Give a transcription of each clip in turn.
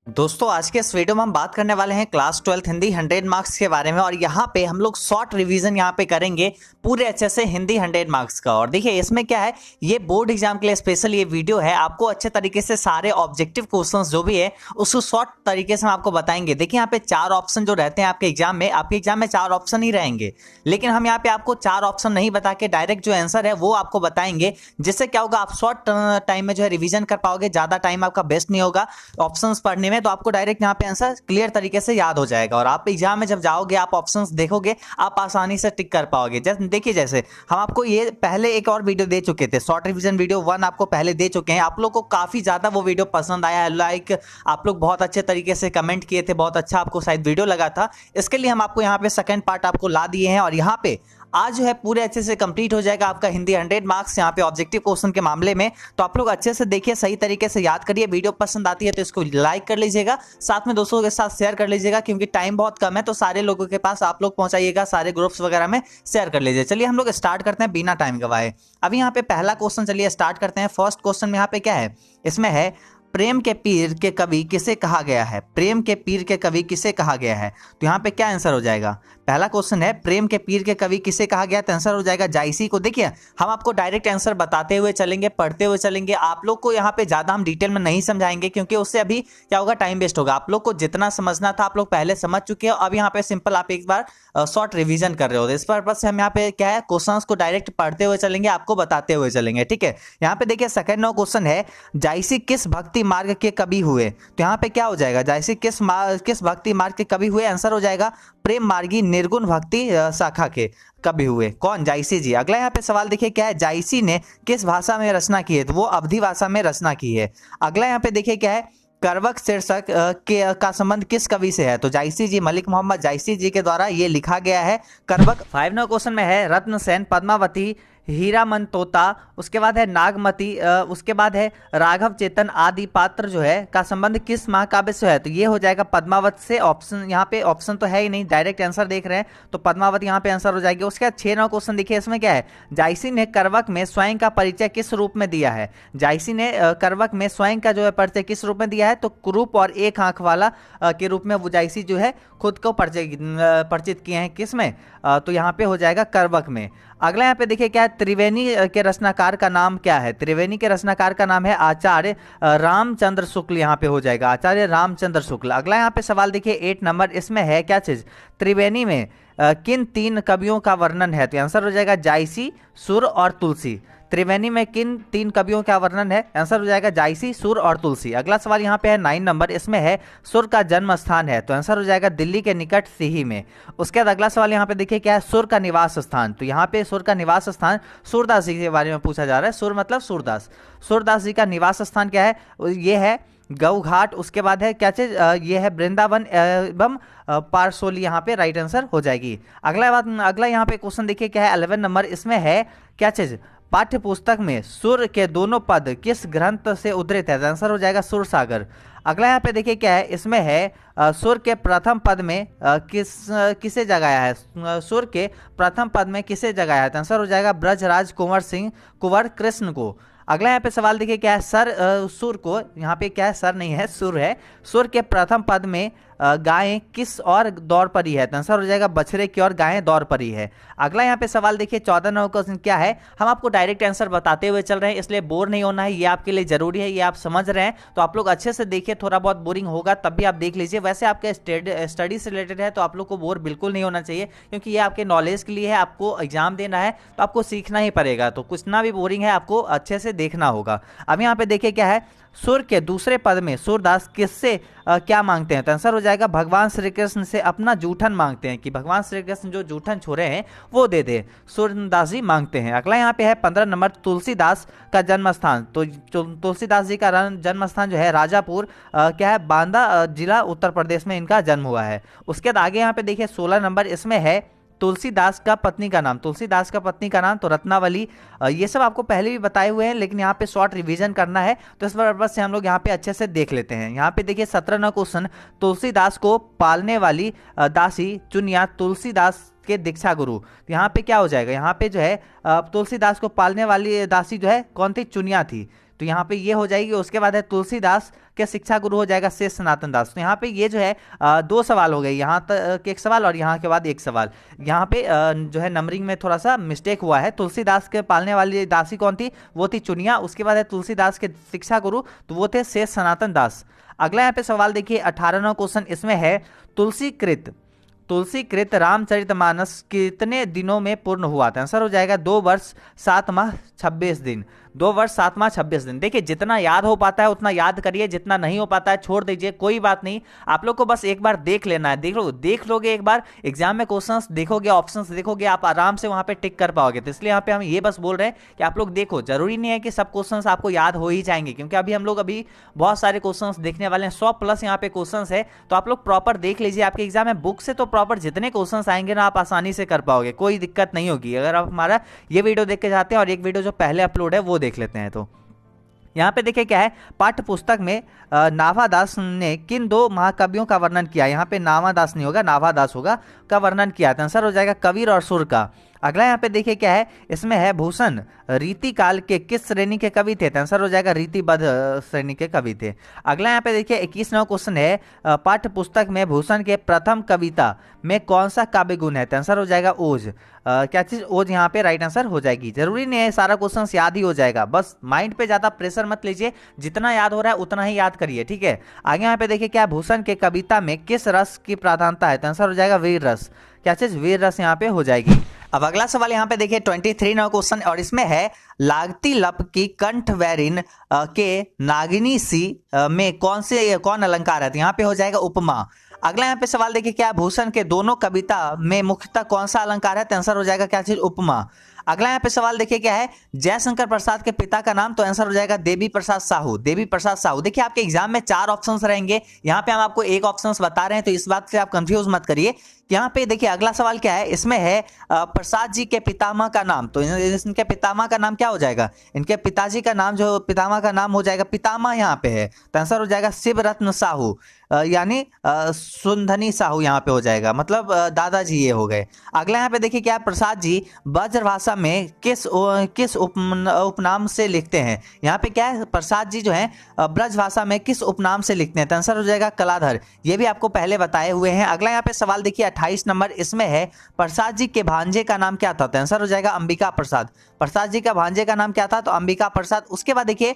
दोस्तों आज के इस वीडियो में हम बात करने वाले हैं क्लास 12 हिंदी 100 मार्क्स के बारे में। और यहाँ पे हम लोग शॉर्ट रिवीजन यहाँ पे करेंगे पूरे अच्छे से हिंदी 100 मार्क्स का। और देखिए इसमें क्या है, ये बोर्ड एग्जाम के लिए स्पेशल ये वीडियो है। आपको अच्छे तरीके से सारे ऑब्जेक्टिव क्वेश्चंस जो भी है उसको शॉर्ट तरीके से हम आपको बताएंगे। देखिए यहाँ पे 4 ऑप्शन जो रहते हैं आपके एग्जाम में 4 ऑप्शन ही रहेंगे, लेकिन हम यहाँ पे आपको 4 ऑप्शन नहीं बता के डायरेक्ट जो आंसर है वो आपको बताएंगे। जिससे क्या होगा, आप शॉर्ट टाइम में जो है रिवीजन कर पाओगे, ज्यादा टाइम आपका वेस्ट नहीं होगा ऑप्शंस पढ़ने में। तो आपको डायरेक्ट यहाँ पे आंसर क्लियर तरीके से याद हो जाएगा और आप एग्जाम में जब जाओगे आप ऑप्शंस देखोगे, आप आसानी से टिक कर पाओगे। देखिए जैसे हम आपको ये पहले एक और वीडियो दे चुके थे, शॉर्ट रिवीजन वीडियो 1 आपको पहले दे चुके हैं। आप लोग को काफी ज्यादा वो वीडियो पसंद आया है, लाइक आप लोग बहुत अच्छे तरीके से कमेंट किए थे, बहुत अच्छा आपको शायद वीडियो लगा था। इसके लिए हम आपको यहाँ पे सेकंड पार्ट आपको ला दिए हैं। और यहाँ पे आज जो है पूरे अच्छे से कंप्लीट हो जाएगा आपका हिंदी 100 मार्क्स यहाँ पे ऑब्जेक्टिव क्वेश्चन के मामले में। तो आप लोग अच्छे से देखिए, सही तरीके से याद करिए। वीडियो पसंद आती है तो इसको लाइक कर लीजिएगा, साथ में दोस्तों के साथ शेयर कर लीजिएगा, क्योंकि टाइम बहुत कम है तो सारे लोगों के पास आप लोग पहुंचाइएगा, सारे ग्रुप्स वगैरह में शेयर कर लीजिए। चलिए हम लोग स्टार्ट करते हैं बिना टाइम गवाए। अभी यहाँ पे पहला क्वेश्चन चलिए स्टार्ट करते हैं। फर्स्ट क्वेश्चन में यहाँ पे क्या है, इसमें है प्रेम के पीर के कवि किसे कहा गया है। प्रेम के पीर के कवि किसे कहा गया है, तो यहाँ पे क्या आंसर हो जाएगा। पहला क्वेश्चन है प्रेम के पीर के कवि किसे कहा गया, तो आंसर हो जाएगा जायसी को। देखिए हम आपको डायरेक्ट आंसर बताते हुए चलेंगे, पढ़ते हुए चलेंगे। आप लोग को यहाँ पे ज्यादा हम डिटेल में नहीं समझाएंगे, क्योंकि उससे अभी क्या होगा, टाइम वेस्ट होगा। आप लोग को जितना समझना था आप लोग पहले समझ चुके हो। अब यहाँ पे सिंपल आप एक बार शॉर्ट रिवीजन कर रहे हो। इस पर्पज से हम यहाँ पे क्या है, क्वेश्चंस को डायरेक्ट पढ़ते हुए चलेंगे, आपको बताते हुए चलेंगे, ठीक है। यहाँ पे देखिए सेकंड क्वेश्चन है, जायसी किस भक्ति मार्ग के कवि हुए। तो यहाँ पे क्या हो जाएगा, जायसी किस भक्ति मार्ग के कवि हुए, आंसर हो जाएगा प्रेम मार्गी निर्गुण भक्ति शाखा के कवि हुए। कौन, जायसी जी। अगला यहाँ पे सवाल देखिए क्या है, जायसी ने किस भाषा में रचना की है, तो वो अवधी भाषा में रचना की है। अगला यहाँ पे देखिए क्या है, करवक शीर्षक के का संबंध किस कवि से है, तो जायसी जी, मलिक मोहम्मद जायसी जी के द्वारा ये लिखा गया है करवक। 5 क्वेश्चन में है रत्न सेन, पद्मावती, हीरामन तोता, उसके बाद है नागमती, उसके बाद है राघव चेतन आदि पात्र जो है का संबंध किस महाकाव्य से है, तो ये हो जाएगा पद्मावत से। ऑप्शन यहाँ पे ऑप्शन तो है ही नहीं, डायरेक्ट आंसर देख रहे हैं तो पद्मावत यहाँ पे आंसर हो जाएगी। उसके बाद 6 क्वेश्चन देखिए, इसमें क्या है, जायसी ने करवक में स्वयं का परिचय किस रूप में दिया है। जायसी ने करवक में स्वयं का जो है परिचय किस रूप में दिया है, तो कुरूप और एक आंख वाला के रूप में वो जायसी जो है खुद को परिचित किए हैं किस में, तो यहाँ पे हो जाएगा करवक में। अगला यहाँ पे देखिए क्या है, त्रिवेणी के रचनाकार का नाम क्या है। त्रिवेणी के रचनाकार का नाम है आचार्य रामचंद्र शुक्ल, यहाँ पे हो जाएगा आचार्य रामचंद्र शुक्ल। अगला यहाँ पे सवाल देखिए 8 नंबर, इसमें है क्या चीज, त्रिवेणी में किन 3 कवियों का वर्णन है, तो आंसर हो जाएगा जायसी, सुर और तुलसी। त्रिवेणी में किन 3 कवियों का वर्णन है, आंसर हो जाएगा जायसी, सुर और तुलसी। अगला सवाल यहाँ पे है 9 नंबर, इसमें है सुर का जन्म स्थान है, तो आंसर हो जाएगा दिल्ली के निकट सिही में। उसके बाद अगला सवाल यहाँ पे देखिए क्या है, सुर का निवास स्थान, तो यहाँ पे सुर का निवास स्थान सूरदास जी के बारे में पूछा जा रहा है। सुर मतलब सूरदास, सूरदास जी का निवास स्थान क्या है, ये है गौ घाट। उसके बाद है क्या चीज, ये है वृंदावन एवं पारसोली, यहाँ पे राइट आंसर हो जाएगी। अगला यहाँ पे क्वेश्चन देखिए क्या है, 11 नंबर, इसमें है क्या चीज, पाठ्य पुस्तक में सुर के दोनों पद किस ग्रंथ से उद्धृत है, आंसर हो जाएगा सुर सागर। अगला यहाँ पे देखिए क्या है, इसमें है सुर के प्रथम पद में किसे जगाया है, सुर के प्रथम पद में किसे जगाया है, आंसर हो जाएगा ब्रजराज कुंवर कृष्ण को। अगला यहाँ पे सवाल देखिए क्या है, सुर को, यहाँ पे क्या है, सर नहीं है सुर है, सुर के प्रथम पद में गायें किस और दौर पर ही है, तो आंसर हो जाएगा बछड़े की और गायें दौर पर ही है। अगला यहाँ पे सवाल देखिए 14 नंबर क्वेश्चन क्या है, हम आपको डायरेक्ट आंसर बताते हुए चल रहे हैं, इसलिए बोर नहीं होना है, ये आपके लिए जरूरी है, ये आप समझ रहे हैं तो आप लोग अच्छे से देखिए। थोड़ा बहुत बोरिंग होगा तब भी आप देख लीजिए, वैसे आपके स्टडी से रिलेटेड है तो आप लोग को बोर बिल्कुल नहीं होना चाहिए, क्योंकि ये आपके नॉलेज के लिए है, आपको एग्जाम देना है तो आपको सीखना ही पड़ेगा, तो कुछ ना भी बोरिंग है, आपको अच्छे से देखना होगा। अब यहाँ पे देखिए क्या है, सुर के दूसरे पद में सूरदास किससे क्या मांगते हैं, तो आंसर हो जाएगा भगवान श्री कृष्ण से अपना जूठन मांगते हैं, कि भगवान श्री कृष्ण जो जूठन छोड़े हैं वो दे दे, सूरदास जी मांगते हैं। अगला यहाँ पे है 15 नंबर, तुलसीदास का जन्म स्थान, तो तुलसीदास जी का जन्म स्थान जो है राजापुर क्या है, बांदा जिला उत्तर प्रदेश में इनका जन्म हुआ है। उसके बाद आगे यहाँ पे देखिए 16 नंबर, इसमें है तुलसीदास का पत्नी का नाम, तुलसीदास का पत्नी का नाम तो रत्नावली। ये सब आपको पहले भी बताए हुए हैं, लेकिन यहाँ पे शॉर्ट रिवीजन करना है तो इस पर्पज से हम लोग यहाँ पे अच्छे से देख लेते हैं। यहाँ पे देखिए 17 क्वेश्चन, तुलसीदास को पालने वाली दासी चुनिया तुलसीदास के दीक्षा गुरु, तो यहाँ पे क्या हो जाएगा, यहाँ पे जो है तुलसीदास को पालने वाली दासी जो है कौन थी, चुनिया थी। तो यहाँ पे ये हो जाएगी। उसके बाद है तुलसीदास के शिक्षा गुरु हो जाएगा शेष सनातन दास। तो यहाँ पे ये जो है दो सवाल हो गए, यहाँ तक एक सवाल और यहाँ के बाद एक सवाल। यहाँ पे जो है नंबरिंग में थोड़ा सा मिस्टेक हुआ है। तुलसीदास के पालने वाली दासी कौन थी, वो थी चुनिया। उसके बाद है तुलसीदास के शिक्षा गुरु, तो वो थे शेष सनातन दास। अगला यहाँ पे सवाल देखिए 18वां क्वेश्चन, इसमें है तुलसीकृत रामचरितमानस कितने दिनों में पूर्ण हुआ था। आंसर हो जाएगा 2 वर्ष 7 माह 26 दिन। 2 वर्ष 7 माह 26 दिन। देखिए जितना याद हो पाता है उतना याद करिए, जितना नहीं हो पाता है छोड़ दीजिए, कोई बात नहीं। आप लोग को बस एक बार देख लेना है, देख लोगे एक बार एग्जाम में क्वेश्चंस देखोगे, ऑप्शंस देखोगे, आप आराम से वहां पे टिक कर पाओगे। तो इसलिए यहाँ पे हम ये बस बोल रहे हैं कि आप लोग देखो, जरूरी नहीं है कि सब क्वेश्चंस आपको याद हो ही जाएंगे, क्योंकि हम लोग बहुत सारे क्वेश्चंस देखने वाले हैं, 100+ यहाँ पे क्वेश्चंस है। तो आप लोग प्रॉपर देख लीजिए, आपके एग्जाम में बुक से तो प्रॉपर जितने क्वेश्चंस आएंगे ना आप आसानी से कर पाओगे, कोई दिक्कत नहीं होगी। अगर आप हमारा ये वीडियो देख के जाते हैं और एक वीडियो जो पहले अपलोड है वो देख लेते हैं। तो यहाँ पे देखिए क्या है, पाठ्य पुस्तक में नाभादास ने किन 2 महाकवियों का वर्णन किया। यहाँ पे नाभादास नहीं होगा, नाभादास होगा, का वर्णन किया था। आंसर हो जाएगा कबीर और सुर का। अगला यहाँ पे देखिए क्या है, इसमें है भूषण रीति काल के किस श्रेणी के कवि थे। आंसर हो जाएगा रीतिबद्ध श्रेणी के कवि थे। अगला यहाँ पे देखिए 21वां क्वेश्चन है, पाठ्य पुस्तक में भूषण के प्रथम कविता में कौन सा काव्य गुण है। आंसर हो जाएगा ओज। क्या चीज, ओज यहाँ पे राइट आंसर हो जाएगी। जरूरी नहीं है सारा क्वेश्चन याद ही हो जाएगा, बस माइंड पे ज्यादा प्रेशर मत लीजिए, जितना याद हो रहा है उतना ही याद करिए, ठीक है। आगे यहाँ पे देखिए क्या, भूषण के कविता में किस रस की प्रधानता है। आंसर हो जाएगा वीर रस। क्या चीज, वीर रस यहाँ पे हो जाएगी। अब अगला सवाल यहाँ पे देखिए 23वां क्वेश्चन, और इसमें है लागती लप की कंठ वैरिन के नागिनी सी में कौन अलंकार है। यहाँ पे हो जाएगा उपमा। अगला यहाँ पे सवाल देखिए क्या, भूषण के दोनों कविता में मुख्यतः कौन सा अलंकार है। तो आंसर हो जाएगा क्या चीज, उपमा। अगला यहाँ पे सवाल देखिए क्या है, जयशंकर प्रसाद के पिता का नाम। तो आंसर हो जाएगा देवी प्रसाद साहू। देवी प्रसाद साहू। देखिए आपके एग्जाम में 4 ऑप्शंस रहेंगे, यहाँ पे हम आपको एक ऑप्शंस बता रहे हैं, तो इस बात से आप कंफ्यूज मत करिए। यहाँ पे देखिए अगला सवाल क्या है, इसमें है प्रसाद जी के पितामह का नाम। तो इनके पितामह का नाम क्या हो जाएगा, इनके पिताजी का नाम जो पितामह का नाम हो जाएगा, पितामह यहाँ पे है, तो आंसर हो जाएगा शिवरत्न साहू, यानी सुंधनी साहू यहाँ पे हो जाएगा, मतलब दादाजी ये हो गए। अगला यहाँ पे देखिए क्या, प्रसाद जी ब्रजभाषा में किस उपनाम से लिखते हैं। यहाँ पे क्या है, प्रसाद जी जो है ब्रजभाषा में किस उपनाम से लिखते हैं। तो आंसर हो जाएगा कलाधर। ये भी आपको पहले बताए हुए हैं। अगला यहाँ पे सवाल देखिए 28 नंबर, इसमें है प्रसाद जी के भांजे का नाम क्या था। तो आंसर हो जाएगा अंबिका प्रसाद। प्रसाद जी का भांजे का नाम क्या था, तो अंबिका प्रसाद। उसके बाद देखिए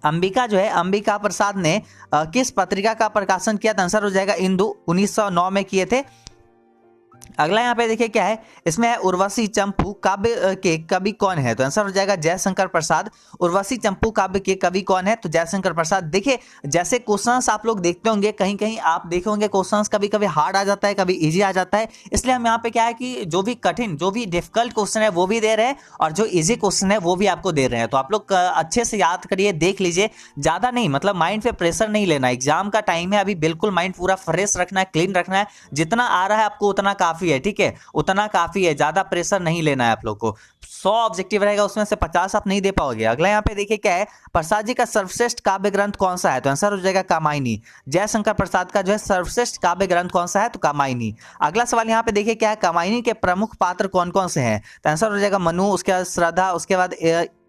अंबिका जो है, अंबिका प्रसाद ने किस पत्रिका का प्रकाशन किया। तो आंसर हो जाएगा इंदु, 1909 में किए थे। अगला यहाँ पे देखिए क्या है, इसमें है उर्वशी चंपू काव्य के कवि कौन है। तो आंसर हो जाएगा जयशंकर प्रसाद। उर्वशी चंपू काव्य के कवि कौन है, तो जयशंकर प्रसाद। देखिए जैसे क्वेश्चंस आप लोग देखते होंगे, कहीं कहीं आप देखे होंगे क्वेश्चंस कभी कभी हार्ड आ जाता है, कभी इजी आ जाता है, इसलिए हम यहाँ पे क्या है कि जो भी कठिन, जो भी डिफिकल्ट क्वेश्चन है वो भी दे रहे हैं, और जो इजी क्वेश्चन है वो भी आपको दे रहे हैं। तो आप लोग अच्छे से याद करिए, देख लीजिए, ज्यादा नहीं, मतलब माइंड पे प्रेशर नहीं लेना। एग्जाम का टाइम है अभी, बिल्कुल माइंड पूरा फ्रेश रखना है, क्लीन रखना है। जितना आ रहा है आपको उतना काफी है, ठीक है, उतना काफी है, ज्यादा प्रेशर नहीं लेना है आप लोग को। 100 ऑब्जेक्टिव रहेगा, उसमें से 50 आप नहीं दे पाओगे। अगला यहाँ पे देखिए क्या है, प्रसाद जी का सर्वश्रेष्ठ काव्य ग्रंथ कौन सा है। तो आंसर हो जाएगा कामायनी। जयशंकर प्रसाद का जो है सर्वश्रेष्ठ काव्य ग्रंथ कौन सा है, तो कामायनी। अगला सवाल यहाँ पे देखिए क्या है, कामायनी के प्रमुख पात्र कौन कौन से हैं। तो आंसर हो जाएगा मनु, उसके बाद श्रद्धा, उसके बाद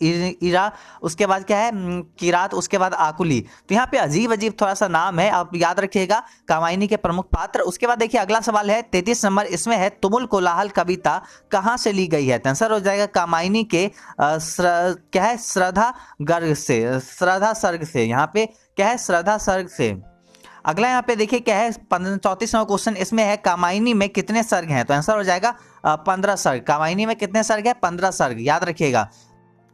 इरा, उसके बाद क्या है किरात, उसके बाद आकुली। तो यहाँ पे अजीब अजीब थोड़ा सा नाम है, आप याद रखिएगा, कामायनी के प्रमुख पात्र। उसके बाद देखिए अगला सवाल है 33 नंबर, इसमें है तुमुल कोलाहल कविता कहाँ से ली गई है। तो आंसर हो जाएगा कामायनी के क्या है श्रद्धा गर्ग से, श्रद्धा सर्ग से। यहाँ पे क्या है, श्रद्धा सर्ग से। अगला यहाँ पे देखिए क्या है 34वां क्वेश्चन, इसमें है कामायनी में कितने सर्ग हैं। तो आंसर हो जाएगा 15 सर्ग। कामायनी में कितने सर्ग है, 15 सर्ग, याद रखिएगा।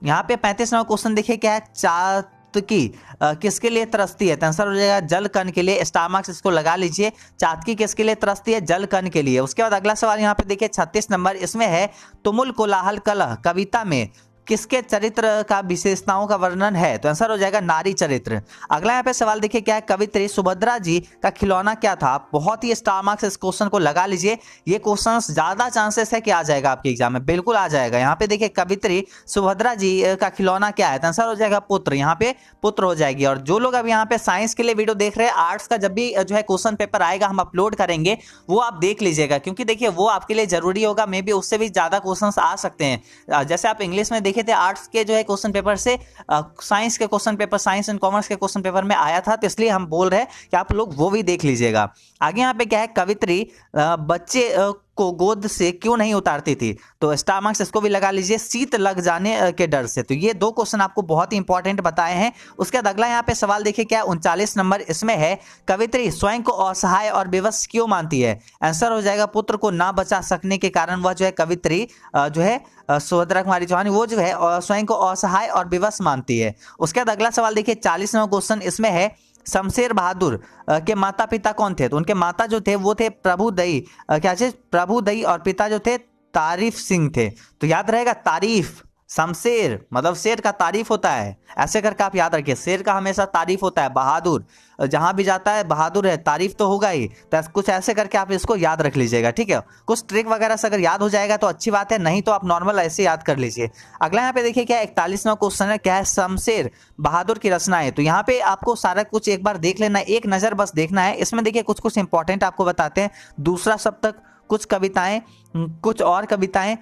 यहाँ पे 35वां क्वेश्चन देखिए क्या है, चातकी किसके लिए तरसती है। तो आंसर हो जाएगा जल कण के लिए। स्टार मार्क्स इसको लगा लीजिए। चातकी किसके लिए तरसती है, जल कण के लिए। उसके बाद अगला सवाल यहाँ पे देखिए 36 नंबर, इसमें है तुमुल कोलाहल कलह कविता में किसके चरित्र का विशेषताओं का वर्णन है। तो आंसर हो जाएगा नारी चरित्र। अगला यहाँ पे सवाल देखिए क्या है, कवित्री सुभद्रा जी का खिलौना क्या था। बहुत ही स्टार मार्क्स इस क्वेश्चन को लगा लीजिए। ये क्वेश्चन ज्यादा चांसेस है कि आ जाएगा आपके एग्जाम में, बिल्कुल आ जाएगा। यहाँ पे देखिए कवित्री सुभद्रा जी का खिलौना क्या है। तो आंसर हो जाएगा पुत्र। यहाँ पे पुत्र हो जाएगी। और जो लोग अब यहाँ पे साइंस के लिए वीडियो देख रहे हैं, आर्ट्स का जब भी जो है क्वेश्चन पेपर आएगा हम अपलोड करेंगे, वो आप देख लीजिएगा, क्योंकि देखिए वो आपके लिए जरूरी होगा। मे बी उससे भी ज्यादा क्वेश्चन आ सकते हैं। जैसे आप इंग्लिश में देखिए देखे थे आर्ट्स के जो है क्वेश्चन पेपर से साइंस के question paper, science and commerce के क्वेश्चन पेपर में आया था, तो इसलिए हम बोल रहे हैं कि आप लोग वो भी देख लीजिएगा। आगे यहाँ पे क्या है, कवित्री बच्चे को गोद से क्यों नहीं उतारती थी, तो स्टार मार्क्स इसको भी लगा लीजिए, शीत लग जाने के डर से। तो ये दो क्वेश्चन आपको बहुत ही इंपॉर्टेंट बताए हैं। उसके बाद अगला यहाँ पे सवाल देखिए क्या 39 नंबर, इसमें है कवित्री स्वयं को असहाय और विवश क्यों मानती है। आंसर हो जाएगा पुत्र को ना बचा सकने के कारण वह जो है कवित्री जो है सुभद्रा कुमारी चौहान वो जो है स्वयं को असहाय और विवश मानती है। उसके बाद अगला सवाल देखिए 40 नंबर क्वेश्चन, इसमें है शमशेर बहादुर के माता पिता कौन थे, तो उनके माता जो थे वो थे प्रभुदयी, क्या चीज, प्रभुदयी, और पिता जो थे तारीफ सिंह थे। तो याद रहेगा तारीफ, शमशेर मतलब शेर का तारीफ होता है, ऐसे करके आप याद रखिए, शेर का हमेशा तारीफ होता है, बहादुर जहां भी जाता है बहादुर है, तारीफ तो होगा ही, तो कुछ ऐसे करके आप इसको याद रख लीजिएगा, ठीक है। कुछ ट्रिक वगैरह से अगर याद हो जाएगा तो अच्छी बात है, नहीं तो आप नॉर्मल ऐसे याद कर लीजिए। अगला यहाँ पे देखिए क्या 41वां क्वेश्चन है, क्या है शमशेर बहादुर की रचनाएं। तो यहाँ पे आपको सारा कुछ एक बार देख लेना है, एक नजर बस देखना है। इसमें देखिए कुछ कुछ इंपॉर्टेंट आपको बताते हैं, दूसरा सप्तक, कुछ कविताएं, कुछ और कविताएं,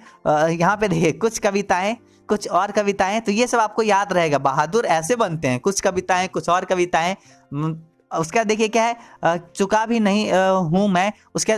यहाँ पे देखिए कुछ कविताएं, कुछ और कविताएं, तो ये सब आपको याद रहेगा। बहादुर ऐसे बनते हैं, कुछ कविताएं, कुछ और कविताएं। उसका देखिए क्या है, चुका भी नहीं हूं मैं, उसके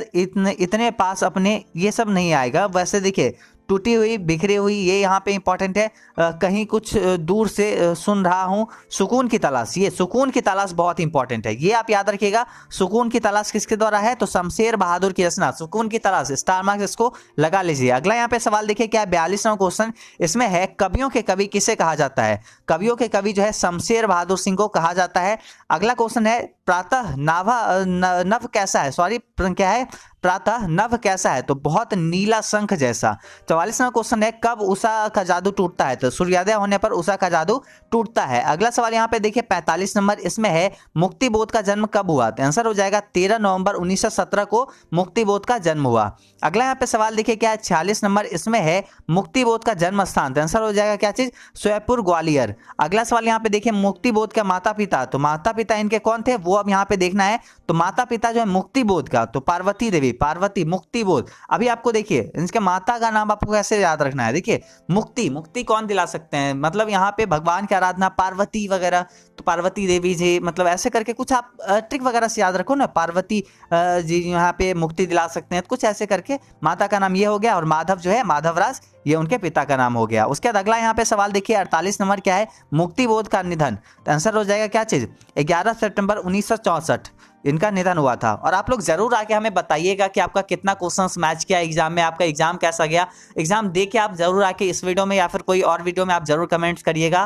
इतने पास अपने, ये सब नहीं आएगा। वैसे देखिए टूटी हुई, बिखरी हुई, ये यहाँ पे इंपॉर्टेंट है। कहीं कुछ दूर से सुन रहा हूँ, सुकून की तलाश, ये सुकून की तलाश बहुत इंपॉर्टेंट है, ये आप याद रखिएगा। सुकून की तलाश किसके द्वारा है, तो शमशेर बहादुर की रचना सुकून की तलाश, स्टार मार्क्स इसको लगा लीजिए। अगला यहाँ पे सवाल देखिए क्या है 42वां क्वेश्चन, इसमें है कवियों के कवि किसे कहा जाता है। कवियों के कवि जो है शमशेर बहादुर सिंह को कहा जाता है। अगला क्वेश्चन है प्रातः नभ कैसा है, सॉरी क्या है, प्रातः नभ कैसा है, तो बहुत नीला शंख जैसा। 44वां क्वेश्चन है कब उषा का जादू टूटता है, तो सूर्योदय होने पर उषा का जादू टूटता है। अगला सवाल यहाँ पे देखिए 45 नंबर, इसमें है मुक्तिबोध का जन्म कब हुआ, तो आंसर हो जाएगा 13 नवंबर 1917 को मुक्तिबोध का जन्म हुआ। अगला यहाँ पे सवाल देखिए क्या है 46 नंबर, इसमें है मुक्तिबोध का जन्म स्थान, तो आंसर हो जाएगा क्या चीज, सोयपुर ग्वालियर। अगला सवाल यहाँ पे देखिए मुक्तिबोध का माता पिता, तो माता पिता इनके कौन थे वो अब यहाँ पे देखना है। तो माता पिता जो है मुक्तिबोध का, तो पार्वती देवी, पार्वती मुक्तिबोध। अभी आपको देखिए इनके माता का नाम आपको कैसे याद रखना है, देखिए मुक्ति, मुक्ति कौन दिला सकते हैं, मतलब यहाँ पे भगवान की आराधना पार्वती वगैरह, तो पार्वती देवी जी, मतलब ऐसे करके कुछ आप ट्रिक वगैरह से याद रखो ना, पार्वती जी यहाँ पे मुक्ति दिला सकते हैं, कुछ ऐसे करके माता का नाम ये हो गया, और माधव जो है माधवराज, ये उनके पिता का नाम हो गया। उसके बाद अगला यहाँ पे सवाल देखिए 48 नंबर, क्या है मुक्तिबोध का निधन, तो आंसर हो जाएगा क्या चीज, 11 सितंबर 1964 इनका निधन हुआ था। और आप लोग जरूर आके हमें बताइएगा कि आपका कितना क्वेश्चंस मैच किया एग्जाम में, आपका एग्जाम कैसा गया। एग्जाम दे के आप जरूर आके इस वीडियो में या फिर कोई और वीडियो में आप जरूर कमेंट्स करिएगा,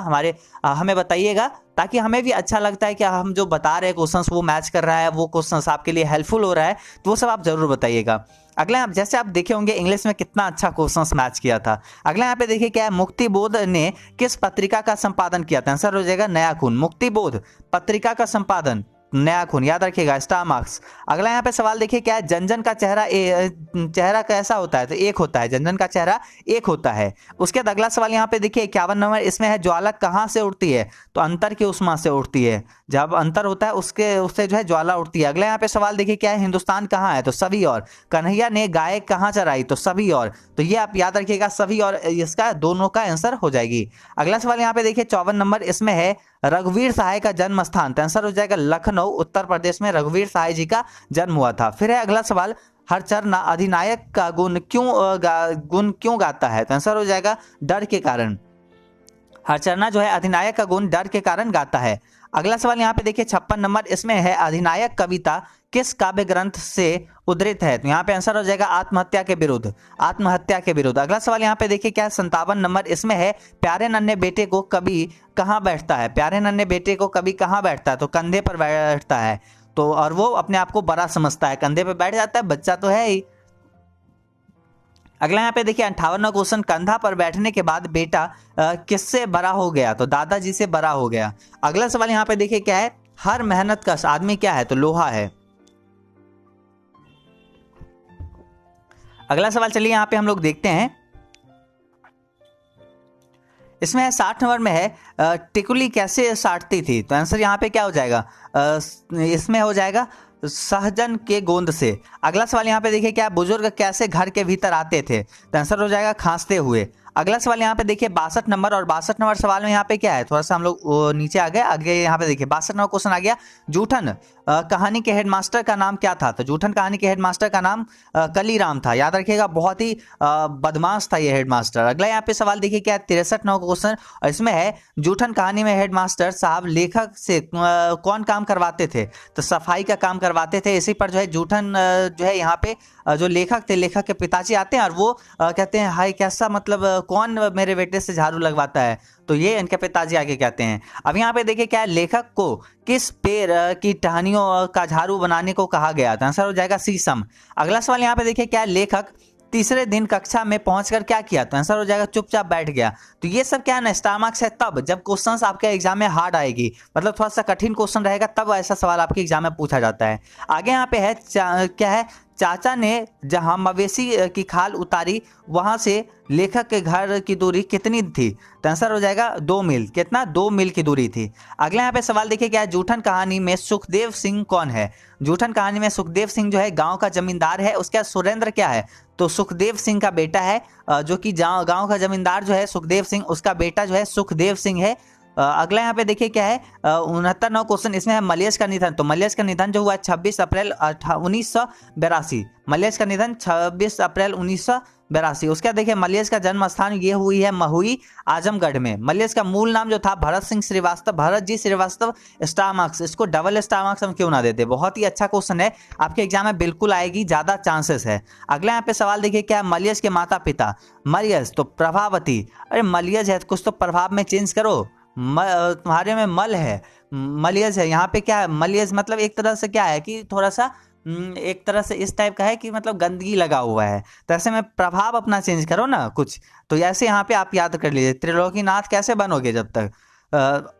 हमें बताइएगा, ताकि हमें भी अच्छा लगता है कि हम जो बता रहे हैं क्वेश्चंस वो मैच कर रहा है, वो क्वेश्चंस आपके लिए हेल्पफुल हो रहा है, तो वो सब आप जरूर बताइएगा। अगला आप जैसे आप देखे होंगे इंग्लिश में कितना अच्छा क्वेश्चंस मैच किया था। अगला यहाँ पे देखिए क्या है मुक्तिबोध ने किस पत्रिका का संपादन किया था, आंसर हो जाएगा नया खून। मुक्तिबोध पत्रिका का संपादन नया खून, याद रखिएगा, स्टार मार्क्स। अगला यहाँ पे सवाल देखिए क्या है जनजन का चेहरा कैसा होता है, तो एक होता है, जनजन का चेहरा एक होता है। उसके बाद अगला सवाल यहाँ पे देखिए 51 नंबर, इसमें है ज्वाला कहाँ से उठती है, तो अंतर की उष्मा से उठती है, जब अंतर होता है उससे जो है ज्वाला उठती है। अगला यहाँ पे सवाल देखिए क्या है हिंदुस्तान कहाँ है, तो सभी और। कन्हैया ने गाय कहाँ चराई, तो सभी और, तो ये आप याद रखिएगा, सभी और, इसका दोनों का आंसर हो जाएगी। अगला सवाल यहाँ पे देखिए 54 नंबर, इसमें है रघुवीर सहाय का जन्म स्थान, तो आंसर हो जाएगा लखनऊ, उत्तर प्रदेश में रघुवीर सहाय जी का जन्म हुआ था। फिर है अगला सवाल हरचरना अधिनायक का गुण क्यों गाता है, तो आंसर हो जाएगा डर के कारण। हरचरना जो है अधिनायक का गुण डर के कारण गाता है। अगला सवाल यहाँ पे देखिए 56 नंबर, इसमें है अधिनायक कविता किस काव्य ग्रंथ से उद्धृत है, तो यहाँ पे आंसर हो जाएगा आत्महत्या के विरुद्ध, आत्महत्या के विरुद्ध। अगला सवाल यहाँ पे देखिए क्या है 57 नंबर, इसमें है प्यारे नन्हे बेटे को कभी कहाँ बैठता है, प्यारे नन्हे बेटे को कभी कहाँ बैठता है, तो कंधे पर बैठता है, तो और वो अपने आप को बड़ा समझता है, कंधे पे बैठ जाता है, बच्चा तो है ही। अगला यहाँ पे देखिए 58वां क्वेश्चन, कंधा पर बैठने के बाद बेटा किससे बड़ा हो गया, तो दादाजी से बड़ा हो गया। अगला सवाल यहाँ पे देखिए क्या है हर मेहनत कश आदमी क्या है, तो लोहा है। अगला सवाल चलिए यहाँ पे हम लोग देखते हैं, इसमें है 60 नंबर में है टिकुली कैसे साटती थी, तो आंसर यहाँ पे क्या हो जाएगा, इसमें हो जाएगा सहजन के गोंद से। अगला सवाल यहाँ पे देखिए क्या बुजुर्ग कैसे घर के भीतर आते थे, तो आंसर हो जाएगा खांसते हुए। अगला सवाल यहाँ पे देखिए 62 नंबर, और 62 नंबर सवाल में यहाँ पे क्या है, थोड़ा सा हम लोग नीचे आ गए, आगे यहाँ पे देखिए 62 नंबर क्वेश्चन आ गया। जूठन कहानी के हेडमास्टर का नाम क्या था? तो जूठन कहानी के हेडमास्टर का नाम कलीराम था, याद रखिएगा, बहुत ही बदमाश था ये हेडमास्टर। अगला यहाँ पे सवाल देखिए क्या है, 63 नंबर क्वेश्चन, और इसमें है जूठन कहानी में हेडमास्टर साहब लेखक से कौन काम करवाते थे? तो सफाई का काम करवाते थे। इसी पर जो है जूठन जो है यहाँ पे जो लेखक थे, लेखक के पिताजी आते हैं और वो कहते हैं हाय कैसा, मतलब कौन मेरे बेटे से झाड़ू लगवाता है? तो ये इनके पिताजी आगे कहते हैं। अब यहाँ पे देखिए क्या है, लेखक को किस पेड़ की टहनियों का झाड़ू बनाने को कहा गया था? आंसर हो जाएगा शीशम। अगला सवाल यहाँ पे देखिए क्या है, लेखक तीसरे दिन कक्षा में पहुंचकर क्या किया? तो आंसर हो जाएगा चुपचाप बैठ गया। तो ये सब क्या है ना, स्टार मार्क्स है तब जब क्वेश्चंस आपके एग्जाम में हार्ड आएगी, मतलब थोड़ा सा कठिन क्वेश्चन रहेगा, तब ऐसा सवाल आपके एग्जाम में पूछा जाता है। आगे यहाँ पे है क्या है, चाचा ने जहां मवेशी की खाल उतारी वहां से लेखक के घर की दूरी कितनी थी? तो आंसर हो जाएगा 2 मील। कितना? 2 मील की दूरी थी। अगला यहाँ पे सवाल देखिए क्या है, जूठन कहानी में सुखदेव सिंह कौन है? जूठन कहानी में सुखदेव सिंह जो है गांव का जमींदार है। उसके बाद सुरेंद्र क्या है? तो सुखदेव सिंह का बेटा है, जो कि गांव का जमींदार जो है सुखदेव सिंह, उसका बेटा जो है सुखदेव सिंह है। अगला यहाँ पे देखिए क्या है, 69 नौ क्वेश्चन, इसमें है मलयज का निधन। तो मलयज का निधन जो हुआ 26 अप्रैल 1982। मलयज का निधन 26 अप्रैल 1982। उसके बाद देखिए मलयज का जन्म स्थान ये हुई है महुई आजमगढ़ में। मलयज का मूल नाम जो था भरत सिंह श्रीवास्तव, भरत जी श्रीवास्तव। स्टार मार्क्स, इसको डबल स्टार मार्क्स हम क्यों ना देते? बहुत ही अच्छा क्वेश्चन है, आपके एग्जाम में बिल्कुल आएगी, ज्यादा चांसेस है। अगला यहाँ पे सवाल देखिए क्या है, मलयज के माता पिता? मलयज तो प्रभावती। अरे मलयज है, कुछ तो प्रभाव में चेंज करो, तुम्हारे में मल है, मलयज है। यहाँ पे क्या है, मलयज मतलब एक तरह से क्या है कि थोड़ा सा एक तरह से इस टाइप का है कि मतलब गंदगी लगा हुआ है, तो ऐसे में प्रभाव अपना चेंज करो ना कुछ। तो ऐसे यहाँ पे आप याद कर लीजिए, त्रिलोकीनाथ कैसे बनोगे? जब तक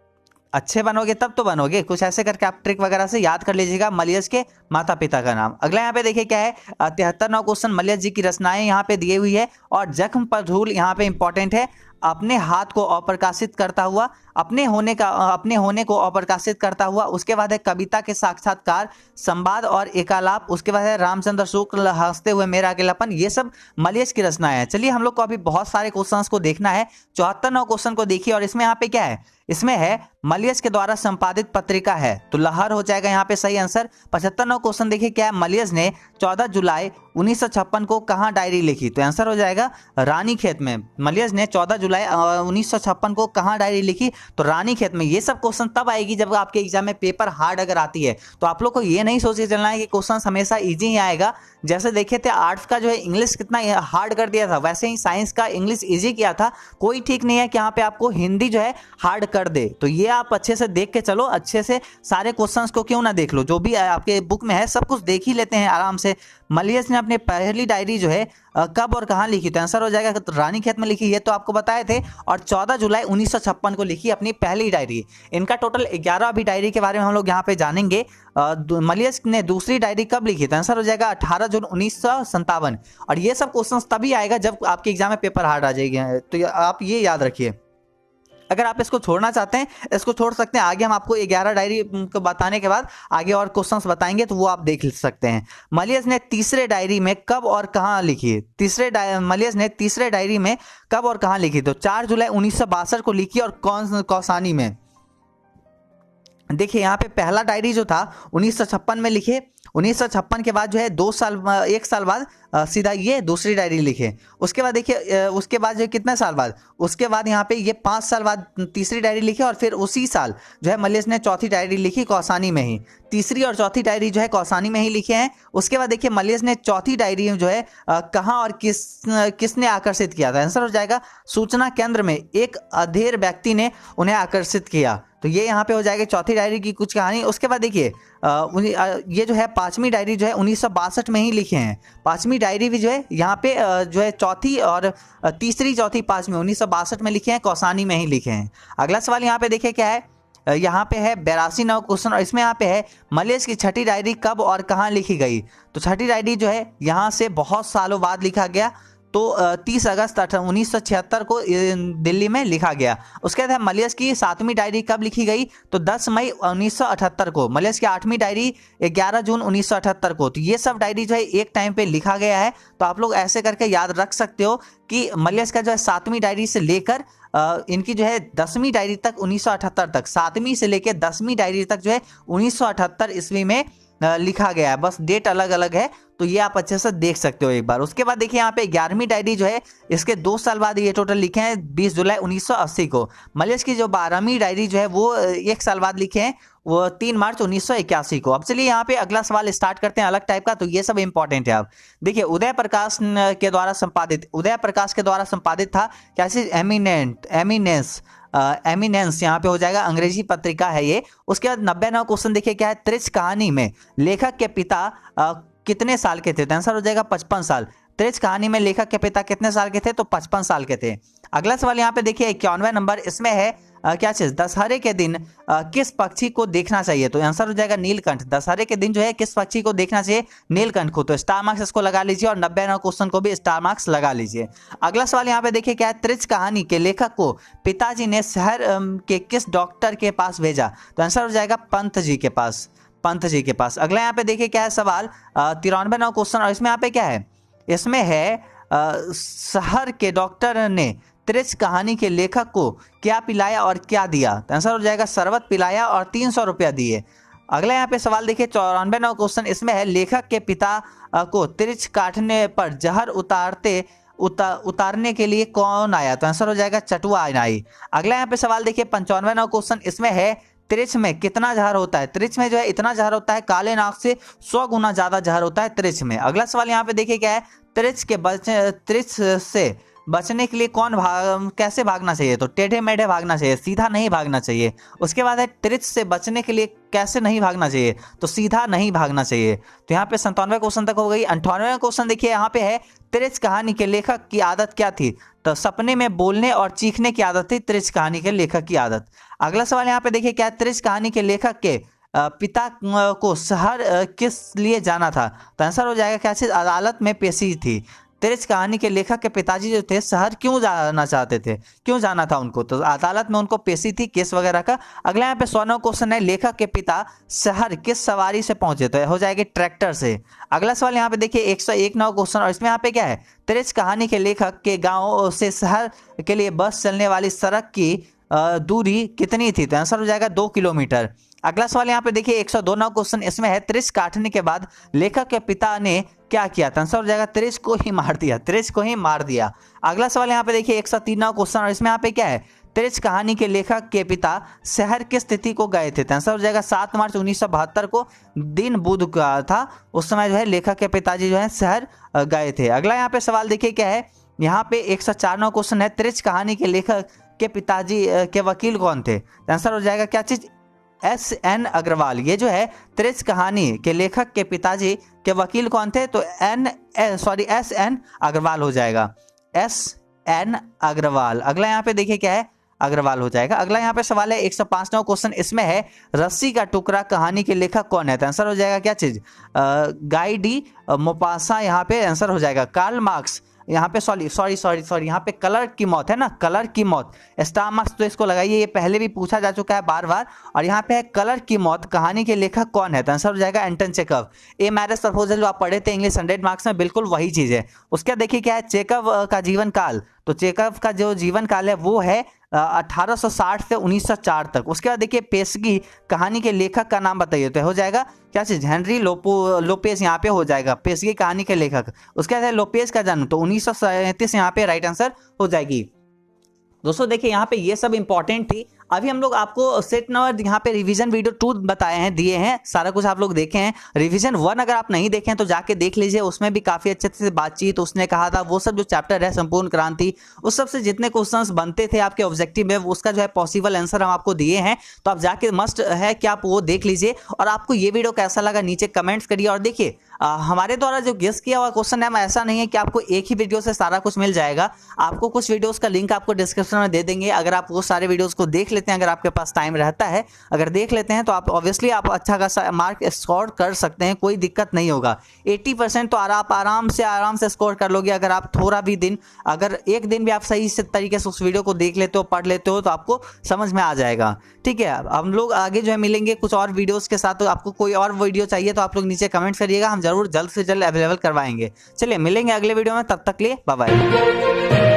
अच्छे बनोगे तब तो बनोगे, कुछ ऐसे करके आप ट्रिक वगैरह से याद कर लीजिएगा मलयज के माता पिता का नाम। अगला यहाँ पे देखिए क्या है, 73 नौ क्वेश्चन, मलयज जी की रचनाएं यहाँ पे दी हुई है, और जख्म पर धूल यहाँ पे इंपॉर्टेंट है। अपने हाथ को अप्रकाशित करता हुआ, अपने होने को अप्रकाशित करता हुआ। उसके बाद है कविता के साक्षात्कार, संवाद और एकालाप। उसके बाद है रामचंद्र शुक्ल, हंसते हुए मेरा अकेलापन। ये सब मलयज की रचनाएं हैं। चलिए हम लोग को अभी बहुत सारे क्वेश्चंस को देखना है। 74 नौ क्वेश्चन को देखिए, और इसमें यहाँ पे क्या है, इसमें है मलयज के द्वारा संपादित पत्रिका है, तो लहर हो जाएगा यहाँ पे सही आंसर। 75 नौ क्वेश्चन देखिए क्या है, मलयज ने 14 जुलाई 1956 को कहाँ डायरी लिखी? तो आंसर हो जाएगा रानीखेत में। मलयज ने 14 जुलाई 1956 को कहाँ डायरी लिखी? तो रानीखेत में। ये सब क्वेश्चन तब आएगी जब आपके एग्जाम में पेपर हार्ड अगर आती है। तो आप लोग को ये नहीं सोच के चलना है कि क्वेश्चन हमेशा इजी ही आएगा। जैसे देखे थे आर्ट्स का जो है इंग्लिश कितना हार्ड कर दिया था, वैसे ही साइंस का इंग्लिश इजी किया था। कोई ठीक नहीं है कि यहाँ पे आपको हिंदी जो है हार्ड कर दे। तो ये आप अच्छे से देख के चलो, अच्छे से सारे क्वेश्चंस को क्यों ना देख लो, जो भी आपके बुक में है सब कुछ देख ही लेते हैं आराम से। मलयज ने अपनी पहली डायरी जो है कब और कहाँ लिखी? तो आंसर हो जाएगा तो रानीखेत में लिखी, ये तो आपको बताए थे। और 14 जुलाई 1956 को लिखी अपनी पहली डायरी। इनका टोटल 11 अभी डायरी के बारे में हम लोग यहाँ पे जानेंगे। मलयज ने दूसरी डायरी कब लिखी? तो आंसर हो जाएगा 18 जून 1957। और ये सब क्वेश्चंस तभी आएगा जब आपके एग्जाम में पेपर हार्ड आ जाएगी, तो आप ये याद रखिए। अगर आप इसको छोड़ना चाहते हैं इसको छोड़ सकते हैं, आगे हम आपको 11 डायरी को बताने के बाद आगे और क्वेश्चंस बताएंगे, तो वो आप देख सकते हैं। मलयज ने तीसरे डायरी में कब और कहां लिखी? मलयज ने तीसरे डायरी में कब और कहां लिखी? तो 4 जुलाई 1962 को लिखी, और कौसानी में। देखिए यहाँ पे पहला डायरी जो था 1956 में लिखे, 1956 के बाद जो है 1 साल बाद सीधा ये दूसरी डायरी लिखे। उसके बाद देखिए उसके बाद जो कितने साल बाद, उसके बाद यहाँ पे ये 5 साल बाद तीसरी डायरी लिखी, और फिर उसी साल जो है मलयज ने चौथी डायरी लिखी कौसानी में ही। तीसरी और चौथी डायरी जो है कौसानी में ही लिखे हैं। उसके बाद देखिए मलयज ने चौथी डायरी जो है कहाँ और किसने आकर्षित किया था? आंसर हो जाएगा सूचना केंद्र में एक अधेड़ व्यक्ति ने उन्हें आकर्षित किया। तो ये यहाँ पे हो जाएगी चौथी डायरी की कुछ कहानी। उसके बाद देखिए ये जो है 5वीं डायरी जो है 1962 में ही लिखे हैं। 5वीं डायरी भी जो है यहाँ पे जो है चौथी और तीसरी, चौथी, 5वीं 1962 में लिखे हैं, कौसानी में ही लिखे हैं। अगला सवाल यहाँ पे देखिए क्या है, यहाँ पे है 82 नौ क्वेश्चन, और इसमें यहाँ पे है मलयज की छठी डायरी कब और कहाँ लिखी गई? तो छठी डायरी जो है यहाँ से बहुत सालों बाद लिखा गया। तो 30 अगस्त 1976 को दिल्ली में लिखा गया। उसके बाद मलयस की 7वीं डायरी कब लिखी गई, तो 10 मई 1978 को। मलयस की 8वीं डायरी 11 जून 1978 को। तो ये सब डायरी जो है एक टाइम पे लिखा गया है। तो आप लोग ऐसे करके याद रख सकते हो कि मलयस का जो है 7वीं डायरी से लेकर इनकी जो है 10वीं डायरी तक 1978 तक, 7वीं से लेकर 10वीं डायरी तक जो है 1978 ईस्वी में लिखा गया है, बस डेट अलग अलग है। तो ये आप अच्छे से देख सकते हो एक बार। उसके बाद देखिए यहाँ पे 11वीं डायरी जो है इसके 2 साल बाद ये टोटल लिखे हैं 20 जुलाई 1980 को। मलयस की जो 12वीं डायरी जो है वो 1 साल बाद लिखे हैं, वो 3 मार्च 1981 को। अब चलिए यहाँ पे अगला सवाल स्टार्ट करते हैं अलग टाइप का। तो ये सब इंपॉर्टेंट है। आप देखिए उदय प्रकाश के द्वारा संपादित था क्या चीज, एमिनेंस यहाँ पे हो जाएगा, अंग्रेजी पत्रिका है ये। उसके बाद 99वां क्वेश्चन देखिए क्या है, त्रिच कहानी में लेखक के पिता कितने साल के थे, तो आंसर हो जाएगा 55 साल। त्रिच कहानी में लेखक के पिता कितने साल के थे, तो 55 साल के थे। अगला सवाल यहाँ पे देखिए 51वां नंबर, इसमें है क्या चीज, दशहरे के दिन किस पक्षी को देखना चाहिए, तो आंसर हो जाएगा नीलकंठ। दशहरे के दिन जो है किस पक्षी को देखना चाहिए, नीलकंठ को। तो स्टार मार्क्स इसको लगा लीजिए और 90वां क्वेश्चन को भी स्टार मार्क्स लगा लीजिए। अगला सवाल यहाँ पे देखिए क्या है, त्रिच कहानी के लेखक को पिताजी ने शहर के किस डॉक्टर के पास भेजा, तो आंसर हो जाएगा पंत जी के पास। अगला यहाँ पे देखिए क्या है सवाल 93वां क्वेश्चन, और इसमें यहाँ पे क्या है, इसमें है शहर के डॉक्टर ने त्रिच कहानी के लेखक को क्या पिलाया और क्या दिया, तो आंसर हो जाएगा शरबत पिलाया और 300 रुपया दिए। अगला यहाँ पे सवाल देखिए 94वां क्वेश्चन, इसमें है लेखक के पिता को त्रिच काटने पर जहर उतारने के लिए कौन आया, तो आंसर हो जाएगा चटुआ आई। अगला यहाँ पे सवाल देखिए 95वां क्वेश्चन, इसमें है त्रिच में कितना जहर होता है, त्रिच में जो है इतना जहर होता है, काले नाग से 100 गुना ज्यादा जहर होता है त्रिच में। अगला सवाल यहाँ पे देखिए क्या है, त्रिच से बचने के लिए कैसे भागना चाहिए, तो टेढ़े मेढ़े भागना चाहिए, सीधा नहीं भागना चाहिए। उसके बाद है त्रिच से बचने के लिए कैसे नहीं भागना चाहिए, तो सीधा नहीं भागना चाहिए। तो यहाँ पे 97वें क्वेश्चन तक हो गई। 98वें क्वेश्चन देखिए यहाँ पे है, त्रिच कहानी के लेखक की आदत क्या थी, तो सपने में बोलने और चीखने की आदत थी त्रिच कहानी के लेखक की आदत। अगला सवाल यहाँ पे देखिए क्या है, त्रिच कहानी के लेखक के पिता को शहर किस लिए जाना था, तो आंसर हो जाएगा क्या चीज, अदालत में पेशी थी। त्रिच कहानी के लेखक के पिताजी जो थे शहर क्यों जाना चाहते थे, क्यों जाना था उनको, तो अदालत में उनको पेशी थी केस वगैरह का। अगला यहाँ पे 100वां क्वेश्चन है, लेखक के पिता शहर किस सवारी से पहुंचे, तो हो जाएगी ट्रैक्टर से। अगला सवाल यहाँ पे देखिए 101वां क्वेश्चन, और इसमें यहाँ पे क्या है, त्रिच कहानी के लेखक के गाँव से शहर के लिए बस चलने वाली सड़क की दूरी कितनी थी, तो आंसर हो जाएगा 2 किलोमीटर। अगला सवाल यहाँ पे देखिए 102वां क्वेश्चन, इसमें है त्रिच काटने के बाद लेखक के पिता ने क्या किया, तो आंसर हो जाएगा त्रिच को ही मार दिया। अगला सवाल यहाँ पे देखिए 103वां क्वेश्चन, और इसमें यहाँ पे क्या है, त्रिच कहानी के लेखक के पिता शहर किस तिथि को गए थे, तो आंसर हो जाएगा 7 मार्च 1972 को, दिन बुध का था। उस समय जो है लेखक के पिताजी जो है शहर गए थे। अगला यहाँ पे सवाल देखिए क्या है, यहाँ पे 104वां क्वेश्चन है, त्रिच कहानी के लेखक के पिताजी के वकील कौन थे, तो आंसर हो जाएगा क्या चीज, SN अग्रवाल। ये जो है त्रिच कहानी के लेखक के पिताजी के वकील कौन थे, तो SN अग्रवाल हो जाएगा, SN अग्रवाल। अगला यहाँ पे देखिए क्या है, अग्रवाल हो जाएगा। अगला यहाँ पे सवाल है 105वां क्वेश्चन, इसमें है रस्सी का टुकड़ा कहानी के लेखक कौन है, तो आंसर हो जाएगा क्या चीज, गाई डी मोपासा। यहाँ पे आंसर हो जाएगा कार्ल मार्क्स। यहाँ पे सॉरी यहाँ पे कलर की मौत है ना, कलर की मौत, स्टार मार्क्स तो इसको लगाइए, ये पहले भी पूछा जा चुका है बार बार। और यहाँ पे है कलर की मौत कहानी के लेखक कौन है, तो आंसर हो जाएगा एंटन चेकव। ए मैरिज प्रपोजल जो आप पढ़े थे इंग्लिश 100 मार्क्स में, बिल्कुल वही चीज है। उसका देखिए क्या है, चेकव का जीवन काल, तो चेकव का जो जीवन काल है वो है 1860 से 1904 तक। उसके बाद देखिए पेशगी कहानी के लेखक का नाम बताइए, तो हो जाएगा क्या चीज, हेनरी लोपेज यहाँ पे हो जाएगा पेशगी कहानी के लेखक। उसके बाद लोपेज का जन्म, तो 1937 यहाँ पे राइट आंसर हो जाएगी। दोस्तों देखिए यहाँ पे ये सब इंपॉर्टेंट थी। अभी हम लोग आपको सेट नंबर यहाँ पे रिवीजन वीडियो 2 बताए हैं, दिए हैं, सारा कुछ आप लोग देखे हैं। रिवीजन 1 अगर आप नहीं देखे हैं तो जाके देख लीजिए, उसमें भी काफी अच्छे से बातचीत उसने कहा था, वो सब जो चैप्टर है संपूर्ण क्रांति, उस सब से जितने क्वेश्चंस बनते थे आपके ऑब्जेक्टिव में, उसका जो है पॉसिबल आंसर हम आपको दिए हैं। तो आप जाके मस्ट है कि आप वो देख लीजिए। और आपको ये वीडियो कैसा लगा नीचे कमेंट्स करिए। और देखिए हमारे द्वारा जो गेस किया हुआ क्वेश्चन है, ऐसा नहीं है कि आपको एक ही वीडियो से सारा कुछ मिल जाएगा। आपको कुछ वीडियोस का लिंक आपको डिस्क्रिप्शन में दे देंगे, अगर आप वो सारे वीडियोस को देख लेते हैं अगर आपके पास टाइम रहता है, अगर देख लेते हैं तो आप ऑब्वियसली आप अच्छा खासा मार्क स्कोर कर सकते हैं, कोई दिक्कत नहीं होगा। 80% तो आप आराम से स्कोर कर लोगे अगर आप थोड़ा भी दिन, अगर एक दिन भी आप सही से तरीके से उस वीडियो को देख लेते हो, पढ़ लेते हो, तो आपको समझ में आ जाएगा। ठीक है, हम लोग आगे जो है मिलेंगे कुछ और वीडियोस के साथ। तो आपको कोई और वीडियो चाहिए तो आप लोग नीचे कमेंट करिएगा, हम जरूर जल्द से जल्द अवेलेबल करवाएंगे। चलिए मिलेंगे अगले वीडियो में, तब तक लिए बाय बाय।